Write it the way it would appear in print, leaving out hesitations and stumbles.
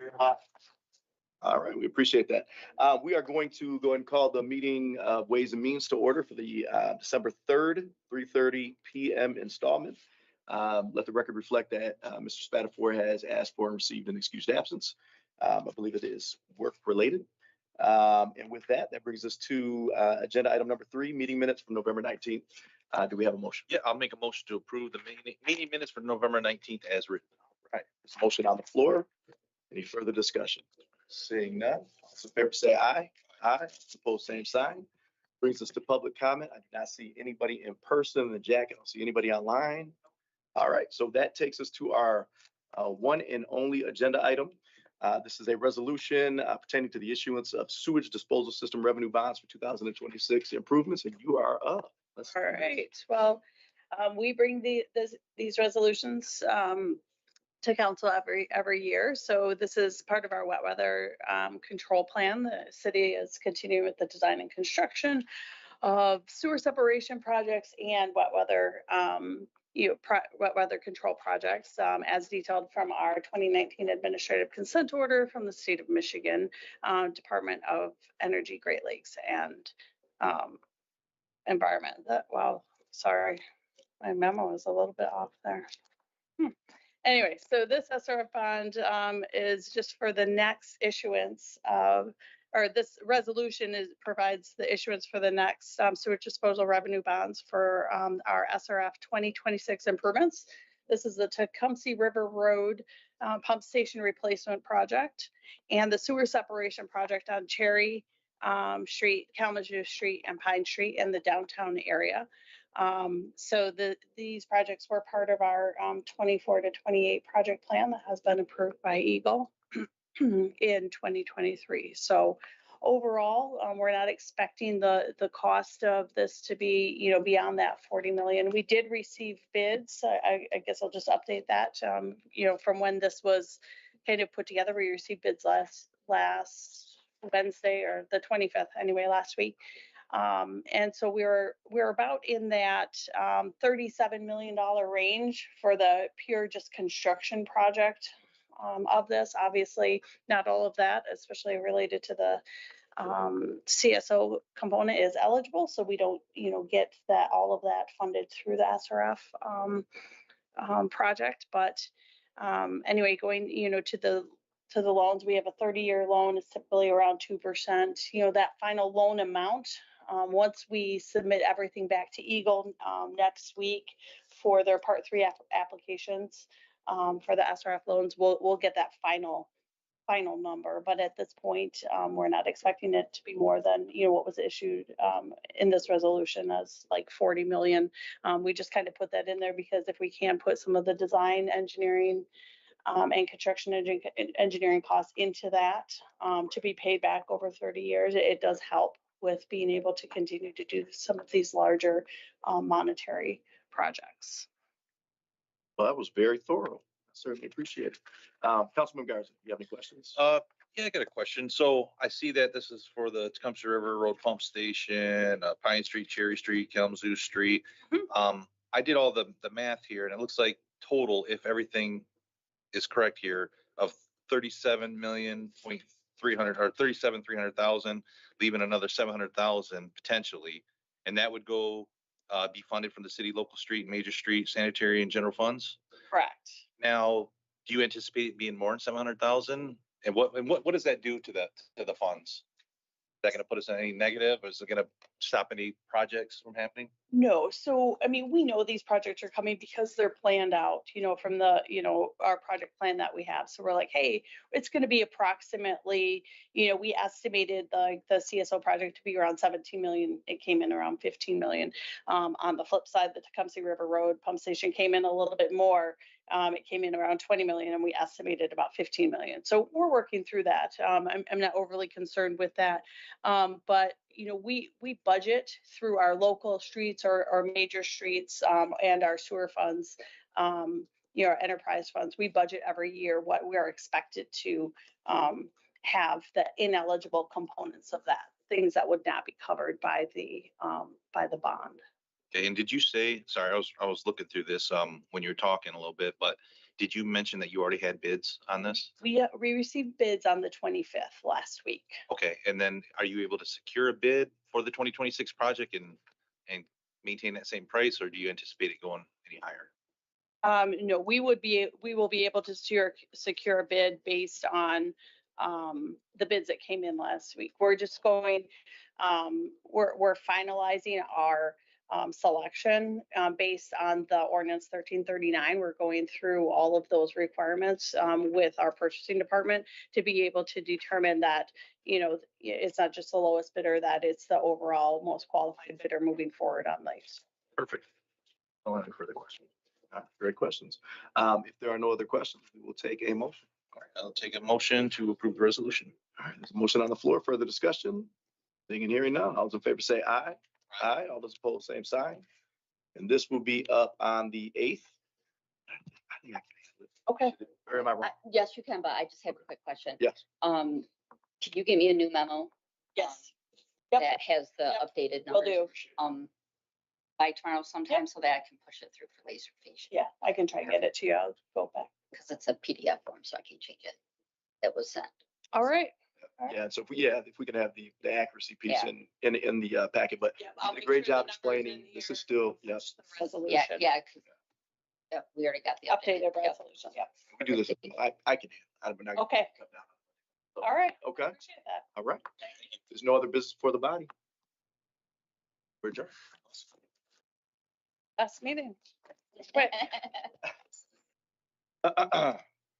Very hot. All right, we appreciate that. We are going to go ahead and call the meeting of Ways and Means to order for the December 3rd, 3:30 p.m. installment. Let the record reflect that Mr. Spatafor has asked for and received an excused absence. I believe it is work related. And with that, that brings us to agenda item number 3, meeting minutes from November 19th. Do we have a motion? Yeah, I'll make a motion to approve the meeting minutes for November 19th as written. All right, there's a motion on the floor. Any further discussion? Seeing none, all in favor say aye. Aye. Opposed, same sign. Brings us to public comment. I do not see anybody in person in the jacket. I don't see anybody online. All right, so that takes us to our one and only agenda item. This is a resolution pertaining to the issuance of sewage disposal system revenue bonds for 2026 improvements, and you are up. All right. Well, we bring these resolutions to council every year. So this is part of our wet weather control plan. The city is continuing with the design and construction of sewer separation projects and wet weather wet weather control projects as detailed from our 2019 administrative consent order from the state of Michigan Department of Energy, Great Lakes and Environment. Wow, sorry, my memo is a little bit off there. Anyway, so this SRF bond is just for the next issuance of, or this resolution provides the issuance for the next sewage disposal revenue bonds for our SRF 2026 improvements. This is the Tecumseh River Road pump station replacement project and the sewer separation project on Cherry Street, Kalamazoo Street, and Pine Street in the downtown area. So these projects were part of our 24 to 28 project plan that has been approved by Eagle in 2023. So overall, we're not expecting the cost of this to be, beyond that 40 million. We did receive bids. I guess I'll just update that. From when this was kind of put together, we received bids last Wednesday or the 25th anyway, last week. And so we're about in that $37 million range for the pure just construction project of this. Obviously, not all of that, especially related to the CSO component, is eligible. So we don't, get all of that funded through the SRF project. But anyway, going, to the loans, we have a 30-year loan. It's typically around 2%. That final loan amount, once we submit everything back to Eagle next week for their Part 3 applications for the SRF loans, we'll get that final number. But at this point, we're not expecting it to be more than what was issued in this resolution as like 40 million. We just kind of put that in there because if we can put some of the design engineering and construction engineering costs into that to be paid back over 30 years, it does help with being able to continue to do some of these larger monetary projects. Well, that was very thorough. I certainly appreciate it. Councilman Garza, do you have any questions? Yeah, I got a question. So I see that this is for the Tecumseh River Road pump station, Pine Street, Cherry Street, Kalamazoo Street. Mm-hmm. I did all the math here, and it looks like total, if everything is correct here, of 37,300,000, leaving another 700,000 potentially, and that would go be funded from the city, local street, major street, sanitary, and general funds. Correct. Now, do you anticipate it being more than 700,000? And what does that do to the funds? Is that going to put us in any negative, or is it going to stop any projects from happening? No. So, I mean, we know these projects are coming because they're planned out, from the, our project plan that we have. So we're like, hey, it's going to be approximately, we estimated the CSO project to be around 17 million. It came in around 15 million. On the flip side, the Tecumseh River Road pump station came in a little bit more. It came in around 20 million and we estimated about 15 million. So we're working through that. I'm not overly concerned with that. But, we budget through our local streets or major streets and our sewer funds, our enterprise funds. We budget every year what we are expected to have the ineligible components of that, things that would not be covered by the bond. Okay, and did you say, sorry, I was looking through this when you were talking a little bit, but did you mention that you already had bids on this? We received bids on the 25th last week. Okay, and then are you able to secure a bid for the 2026 project and maintain that same price, or do you anticipate it going any higher? No, we will be able to secure a bid based on the bids that came in last week. We're just going, we're finalizing our selection based on the ordinance 1339. We're going through all of those requirements with our purchasing department to be able to determine that, it's not just the lowest bidder, that it's the overall most qualified bidder moving forward on these. Perfect. I don't have any further questions. Great questions. If there are no other questions, we will take a motion. All right, I'll take a motion to approve the resolution. All right, there's a motion on the floor. Further discussion? Seeing and hearing none. All those in favor say aye. Aye. All those opposed, same sign. And this will be up on the 8th. I think I can handle it. Okay. Or am I wrong? Yes, you can, but I just have a quick question. Yes. Can you give me a new memo Yes. Yep. that has the Yep. updated Will numbers? do. By tomorrow sometime so that I can push it through for Laserfish, Yeah, I can try and get it to you. I'll go back. because it's a PDF form, so I can change it. That was sent. All right. Yeah, so if we can have the accuracy piece Yeah. in the packet, but Yeah, you I'll did a make great sure the job numbers explaining. in This here is still, yes, match the Yeah, Resolution. yeah. 'Cause- Yep, we already got the Updated Yep. resolution, yeah. we do this. I can, I'm not. gonna Okay. cut down. All right. Okay, Appreciate that. all right. There's no other business for the body. We're adjourned. Last meeting. Quick.